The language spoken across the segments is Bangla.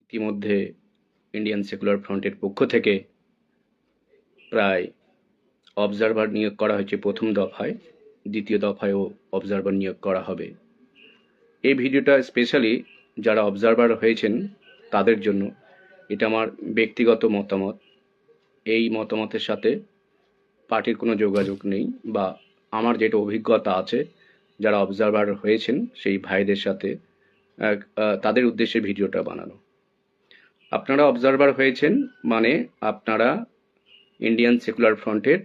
ইতিমধ্যে ইন্ডিয়ান সেকুলার ফ্রন্টের পক্ষ থেকে প্রায় অবজারভার নিয়োগ করা হয়েছে প্রথম দফায়, দ্বিতীয় দফায়ও অবজারভার নিয়োগ করা হবে। এই ভিডিওটা স্পেশালি যারা অবজারভার হয়েছেন তাদের জন্য। এটা আমার ব্যক্তিগত মতামত। এই মতামতের সাথে পার্টির কোনো যোগাযোগ নেই, বা আমার যেটা অভিজ্ঞতা আছে যারা অবজারভার হয়েছেন সেই ভাইদের সাথে তাদের উদ্দেশ্যে ভিডিওটা বানানো। আপনারা অবজারভার হয়েছেন মানে আপনারা ইন্ডিয়ান সেকুলার ফ্রন্টের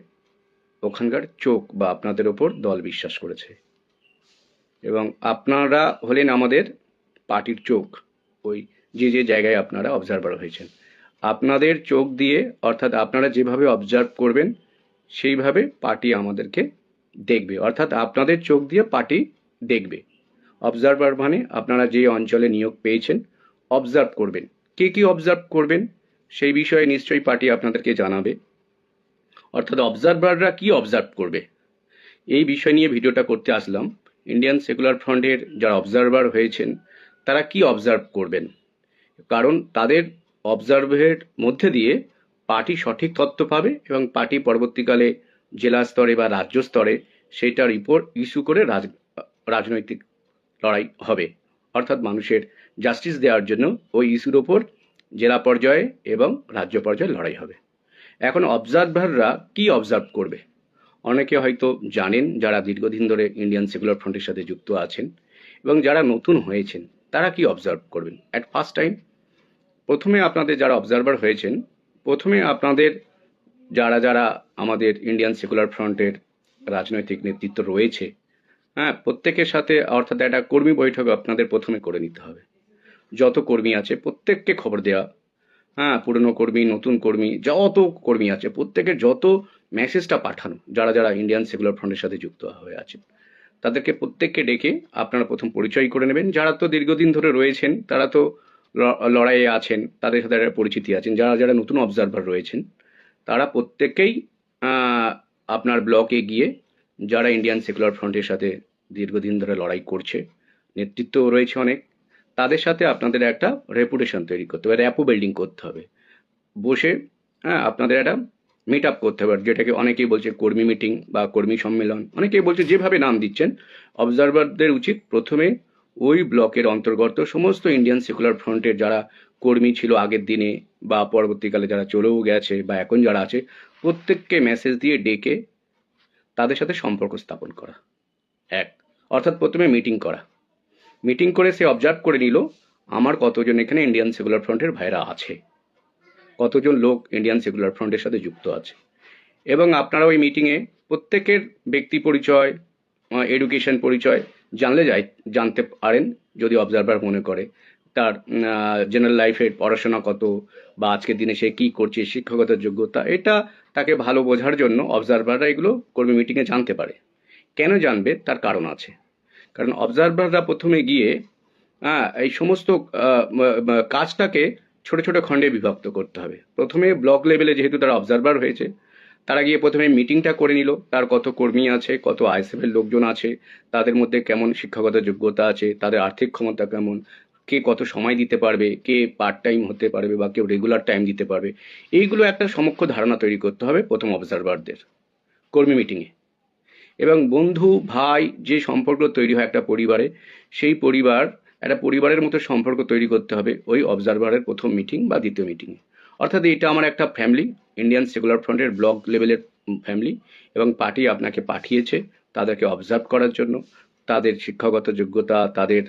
ওখানকার চোখ বা আপনাদের ওপর দল বিশ্বাস করেছে, এবং আপনারা হলেন আমাদের পার্টির চোখ। ওই যে যে জায়গায় আপনারা অবজারভার হয়েছেন, আপনাদের চোখ দিয়ে, অর্থাৎ আপনারা যেভাবে অবজার্ভ করবেন সেইভাবে পার্টি আমাদেরকে দেখবে, অর্থাৎ আপনাদের চোখ দিয়ে পার্টি দেখবে। অবজারভার মানে আপনারা যে অঞ্চলে নিয়োগ পেয়েছেন অবজার্ভ করবেন। কে কী অবজার্ভ করবেন সেই বিষয়ে নিশ্চয়ই পার্টি আপনাদেরকে জানাবে। অর্থাৎ অবজারভাররা কি অবজার্ভ করবে এই বিষয় নিয়ে ভিডিওটা করতে আসলাম। ইন্ডিয়ান সেকুলার ফ্রন্টের যারা অবজারভার হয়েছেন তারা কি অবজার্ভ করবেন, কারণ তাদের অবজার্ভের মধ্যে দিয়ে পার্টি সঠিক তথ্য পাবে এবং পার্টি পরবর্তীকালে জেলা স্তরে বা রাজ্য স্তরে সেইটা রিপোর্ট ইস্যু করে রাজনৈতিক লড়াই হবে। অর্থাৎ মানুষের জাস্টিস দেওয়ার জন্য ওই ইস্যুর ওপর জেলা পর্যায়ে এবং রাজ্য পর্যায়ে লড়াই হবে। এখন অবজারভাররা কি অবজার্ভ করবে অনেকে হয়তো জানেন, যারা দীর্ঘদিন ধরে ইন্ডিয়ান সেকুলার ফ্রন্টের সাথে যুক্ত আছেন, এবং যারা নতুন হয়েছেন তারা কি অবজার্ভ করবেন। অ্যাট ফার্স্ট টাইম প্রথমে আপনাদের যারা অবজারভার হয়েছেন, প্রথমে আপনাদের যারা যারা আমাদের ইন্ডিয়ান সেকুলার ফ্রন্টের রাজনৈতিক নেতৃত্ব রয়েছে, হ্যাঁ, প্রত্যেকের সাথে, অর্থাৎ একটা কর্মী বৈঠক আপনাদের প্রথমে করে নিতে হবে। যত কর্মী আছে প্রত্যেককে খবর দেওয়া, হ্যাঁ, পুরনো কর্মী নতুন কর্মী যত কর্মী আছে প্রত্যেকের যত মেসেজটা পাঠানো, যারা যারা ইন্ডিয়ান সেকুলার ফ্রন্টের সাথে যুক্ত হয়ে আছেন তাদেরকে প্রত্যেককে ডেকে আপনারা প্রথম পরিচয় করে নেবেন। যারা তো দীর্ঘদিন ধরে রয়েছেন তারা তো লড়াইয়ে আছেন, তাদের সাথে একটা পরিচিতি আছেন। যারা যারা নতুন অবজারভার রয়েছেন তারা প্রত্যেকেই আপনার ব্লকে গিয়ে, যারা ইন্ডিয়ান সেকুলার ফ্রন্টের সাথে দীর্ঘদিন ধরে লড়াই করছে, নেতৃত্ব রয়েছে অনেক, তাদের সাথে আপনাদের একটা রেপুটেশন তৈরি করতে হবে, র্যাপো বিল্ডিং করতে হবে। বসে আপনাদের একটা মিট আপ করতে হবে, যেটাকে অনেকেই বলছে কর্মী মিটিং বা কর্মী সম্মেলন, অনেকেই বলছে যেভাবে নাম দিচ্ছেন। অবজারভারদের উচিত প্রথমে ওই ব্লকের অন্তর্গত সমস্ত ইন্ডিয়ান সেকুলার ফ্রন্টের যারা কর্মী ছিল আগের দিনে বা পরবর্তীকালে যারা চলেও গেছে বা এখন যারা আছে প্রত্যেককে মেসেজ দিয়ে ডেকে তাদের সাথে সম্পর্ক স্থাপন করা। এক, অর্থাৎ প্রথমে মিটিং করা। মিটিং করে সে অবজার্ভ করে নিল আমার কতজন এখানে ইন্ডিয়ান সেকুলার ফ্রন্টের ভাইরা আছে, কতজন লোক ইন্ডিয়ান সেকুলার ফ্রন্টের সাথে যুক্ত আছে, এবং আপনারা ওই মিটিংয়ে প্রত্যেকের ব্যক্তি পরিচয়, এডুকেশন পরিচয় জানতে পারেন যদি অবজারভার মনে করে। তার জেনারেল লাইফের পড়াশোনা কত, বা আজকের দিনে সে কী করছে, শিক্ষাগত যোগ্যতা, এটা তাকে ভালো বোঝার জন্য অবজারভাররা এগুলো কর্মী মিটিংয়ে জানতে পারে। কেন জানবে তার কারণ আছে, কারণ অবজারভাররা প্রথমে গিয়ে এই সমস্ত কাজটাকে ছোট ছোট খণ্ডে বিভক্ত করতে হবে। প্রথমে ব্লক লেভেলে যেহেতু তারা অবজারভার হয়েছে, তারা গিয়ে প্রথমে মিটিংটা করে নিল, তার কত কর্মী আছে, কত আইএসএফের লোকজন আছে, তাদের মধ্যে কেমন শিক্ষাগত যোগ্যতা আছে, তাদের আর্থিক ক্ষমতা কেমন, কে কত সময় দিতে পারবে, কে পার্ট টাইম হতে পারবে বা কেউ রেগুলার টাইম দিতে পারবে, এইগুলো একটা সমক্ষ ধারণা তৈরি করতে হবে প্রথম অবজারভারদের কর্মী মিটিংয়ে। এবং বন্ধু ভাই যে সম্পর্ক তৈরি হয় একটা পরিবারে, সেই একটা পরিবারের মতো সম্পর্ক তৈরি করতে হবে ওই অবজারভারের প্রথম মিটিং বা দ্বিতীয় মিটিংয়ে। অর্থাৎ এটা আমার একটা ফ্যামিলি, ইন্ডিয়ান সেকুলার ফ্রন্টের ব্লক লেভেলের ফ্যামিলি, এবং পার্টি আপনাকে পাঠিয়েছে তাদেরকে অবজার্ভ করার জন্য। তাদের শিক্ষাগত যোগ্যতা, তাদের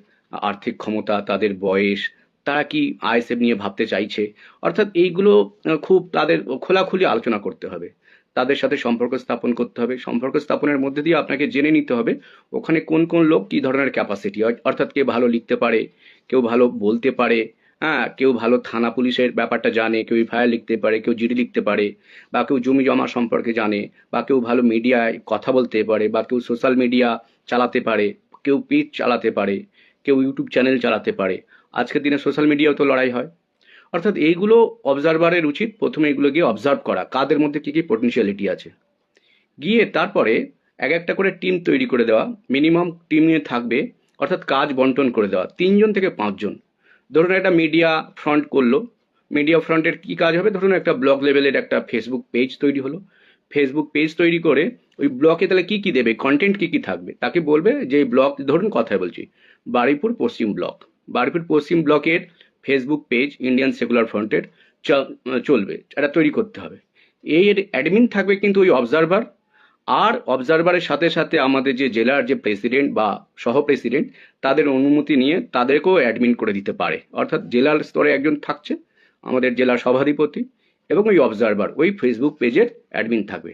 আর্থিক ক্ষমতা, তাদের বয়স, তারা কি আইএসএফ নিয়ে ভাবতে চাইছে, অর্থাৎ এইগুলো খুব তাদের খোলাখুলি আলোচনা করতে হবে। তাদের সাথে সম্পর্ক স্থাপন করতে হবে। সম্পর্ক স্থাপনের মধ্যে দিয়ে আপনাকে জেনে নিতে হবে ওখানে কোন কোন লোক কী ধরনের ক্যাপাসিটি, অর্থাৎ কেউ ভালো লিখতে পারে, কেউ ভালো বলতে পারে, হ্যাঁ, কেউ ভালো থানা পুলিশের ব্যাপারটা জানে, কেউ এফআইআর লিখতে পারে, কেউ জিডি লিখতে পারে, বা কেউ জমি জমা সম্পর্কে জানে, বা কেউ ভালো মিডিয়ায় কথা বলতে পারে, বা কেউ সোশ্যাল মিডিয়া চালাতে পারে, কেউ পেজ চালাতে পারে, কেউ ইউটিউব চ্যানেল চালাতে পারে। আজকের দিনে সোশ্যাল মিডিয়াও তো লড়াই হয়। অর্থাৎ এইগুলো অবজারভারের উচিত প্রথমে এগুলো গিয়ে অবজার্ভ করা, কাদের মধ্যে কী কী পোটেনশিয়ালিটি আছে। গিয়ে তারপরে এক একটা করে টিম তৈরি করে দেওয়া, মিনিমাম টিমে থাকবে, অর্থাৎ কাজ বন্টন করে দেওয়া 3 জন থেকে 5 জন। ধরুন একটা মিডিয়া ফ্রন্ট করলো, মিডিয়া ফ্রন্টের কি কাজ হবে, ধরুন একটা ব্লক লেভেলের একটা ফেসবুক পেজ তৈরি হলো, ফেসবুক পেজ তৈরি করে ওই ব্লকে তাহলে কি কি দেবে, কন্টেন্ট কি কি থাকবে, তাকে বলবে যে এই ব্লক, ধরুন কথায় বলছি বারুইপুর পশ্চিম ব্লক, বারুইপুর পশ্চিম ব্লকের ফেসবুক পেজ ইন্ডিয়ান সেকুলার ফ্রন্টের চলবে, এটা তৈরি করতে হবে। এর অ্যাডমিন থাকবে কিন্তু ওই অবজারভার, আর অবজারভারের সাথে সাথে আমাদের যে জেলার যে প্রেসিডেন্ট বা সহ প্রেসিডেন্ট তাদের অনুমতি নিয়ে তাদেরকেও অ্যাডমিন করে দিতে পারে, অর্থাৎ জেলার স্তরে একজন থাকছে আমাদের জেলার সভাধিপতি, এবং ওই অবজারভার ওই ফেসবুক পেজের অ্যাডমিন থাকবে।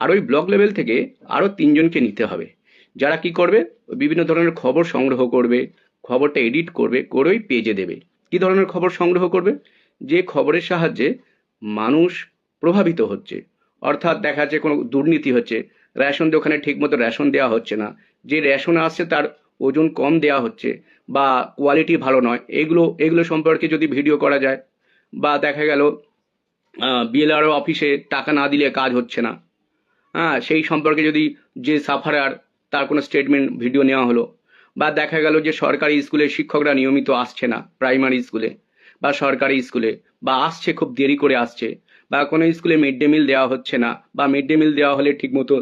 আর ওই ব্লক লেভেল থেকে আরও 3জনকে নিতে হবে, যারা কি করবে, বিভিন্ন ধরনের খবর সংগ্রহ করবে, খবরটা এডিট করবে, করে ওই পেজে দেবে। কি ধরনের খবর সংগ্রহ করবে, যে খবরের সাহায্যে মানুষ প্রভাবিত হচ্ছে, অর্থাৎ দেখা যাচ্ছে কোনো দুর্নীতি হচ্ছে, রেশন দোকানে ঠিকমতো রেশন দেওয়া হচ্ছে না, যে রেশন আসছে তার ওজন কম দেওয়া হচ্ছে বা কোয়ালিটি ভালো নয়, এগুলো সম্পর্কে যদি ভিডিও করা যায়, বা দেখা গেল বিএলআরও অফিসে টাকা না দিলে কাজ হচ্ছে না, হ্যাঁ, সেই সম্পর্কে যদি যে সাফারার তার কোনো স্টেটমেন্ট ভিডিও নেওয়া হলো, বা দেখা গেল যে সরকারি স্কুলে শিক্ষকরা নিয়মিত আসছে না, প্রাইমারি স্কুলে বা সরকারি স্কুলে, বা আসছে খুব দেরি করে আসছে, বা কোনো স্কুলে মিড ডে মিল দেওয়া হচ্ছে না, বা মিড ডে মিল দেওয়া হলে ঠিকমতো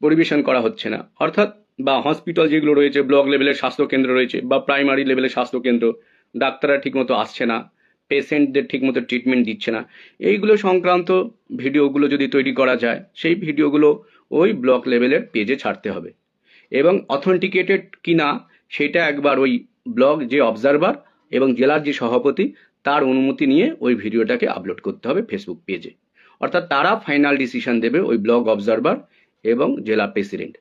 পরিবেশন করা হচ্ছে না, অর্থাৎ বা হসপিটাল যেগুলো রয়েছে, ব্লক লেভেলের স্বাস্থ্যকেন্দ্র রয়েছে বা প্রাইমারি লেভেলের স্বাস্থ্যকেন্দ্র, ডাক্তাররা ঠিকমতো আসছে না, পেশেন্টদের ঠিকমতো ট্রিটমেন্ট দিচ্ছে না, এইগুলো সংক্রান্ত ভিডিওগুলো যদি তৈরি করা যায়, সেই ভিডিওগুলো ওই ব্লক লেভেলের পেজে ছাড়তে হবে, এবং অথেন্টিকেটেড কিনা সেটা একবার ওই ব্লক যে অবজারভার এবং জেলার যে সভাপতি তার অনুমতি নিয়ে ওই ভিডিওটাকে আপলোড করতে হবে ফেসবুক পেজে, অর্থাৎ তারা ফাইনাল ডিসিশন দেবে, ওই ব্লক অবজারভার এবং জেলা প্রেসিডেন্ট।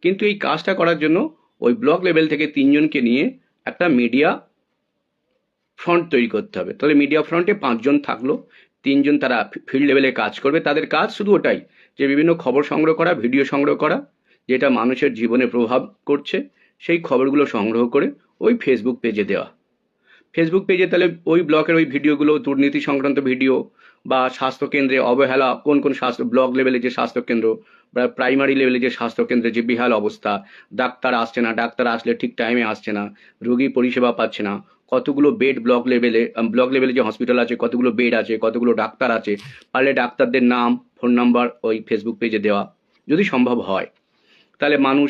কিন্তু এই কাজটা করার জন্য ওই ব্লক লেভেল থেকে 3জনকে নিয়ে একটা মিডিয়া ফ্রন্ট তৈরি করতে হবে, তাহলে মিডিয়া ফ্রন্টে 5জন থাকলো, 3জন তারা ফিল্ড লেভেলে কাজ করবে, তাদের কাজ শুধু ওটাই যে বিভিন্ন খবর সংগ্রহ করা, ভিডিও সংগ্রহ করা, যেটা মানুষের জীবনে প্রভাব করছে সেই খবরগুলো সংগ্রহ করে ওই ফেসবুক পেজে দেওয়া। ফেসবুক পেজে তাহলে ওই ব্লকের ওই ভিডিওগুলো, দুর্নীতি সংক্রান্ত ভিডিও বা স্বাস্থ্যকেন্দ্রে অবহেলা, কোন কোন স্বাস্থ্য ব্লক লেভেলে যে স্বাস্থ্যকেন্দ্র বা প্রাইমারি লেভেলে যে স্বাস্থ্যকেন্দ্রে যে বেহাল অবস্থা, ডাক্তার আসছে না, ডাক্তার আসলে ঠিক টাইমে আসছে না, রোগী পরিষেবা পাচ্ছে না, কতগুলো বেড ব্লক লেভেলে যে হসপিটাল আছে কতগুলো বেড আছে, কতগুলো ডাক্তার আছে, পারলে ডাক্তারদের নাম ফোন নাম্বার ওই ফেসবুক পেজে দেওয়া যদি সম্ভব হয়, তাহলে মানুষ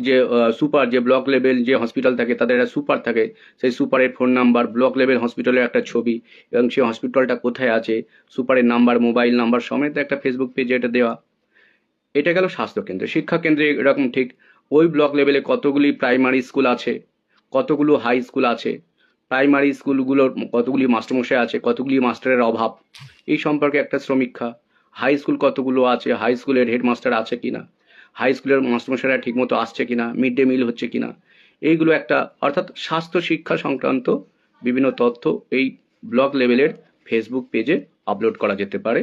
যে সুপার, যে ব্লক লেভেল যে হসপিটাল থাকে তাদের একটা সুপার থাকে, সেই সুপারের ফোন নাম্বার, ব্লক লেভেল হসপিটালের একটা ছবি, এবং সেই হসপিটালটা কোথায় আছে, সুপারের নাম্বার, মোবাইল নাম্বার সমেত একটা ফেসবুক পেজে এটা দেওয়া। এটা গেল স্বাস্থ্যকেন্দ্র। শিক্ষাকেন্দ্রে এরকম ঠিক ওই ব্লক লেভেলে কতগুলি প্রাইমারি স্কুল আছে, কতগুলো হাই স্কুল আছে, প্রাইমারি স্কুলগুলোর কতগুলি মাস্টারমশাই আছে, কতগুলি মাস্টারের অভাব, এই সম্পর্কে একটা সমীক্ষা। হাই স্কুল কতগুলো আছে, হাই স্কুলের হেডমাস্টার আছে কিনা, হাই স্কুলের মাস্টারমশাইরা ঠিকমতো আসছে কিনা, মিড ডে মিল হচ্ছে কিনা, এইগুলো একটা, অর্থাৎ স্বাস্থ্য শিক্ষা সংক্রান্ত বিভিন্ন তথ্য এই ব্লক লেভেলের ফেসবুক পেজে আপলোড করা যেতে পারে।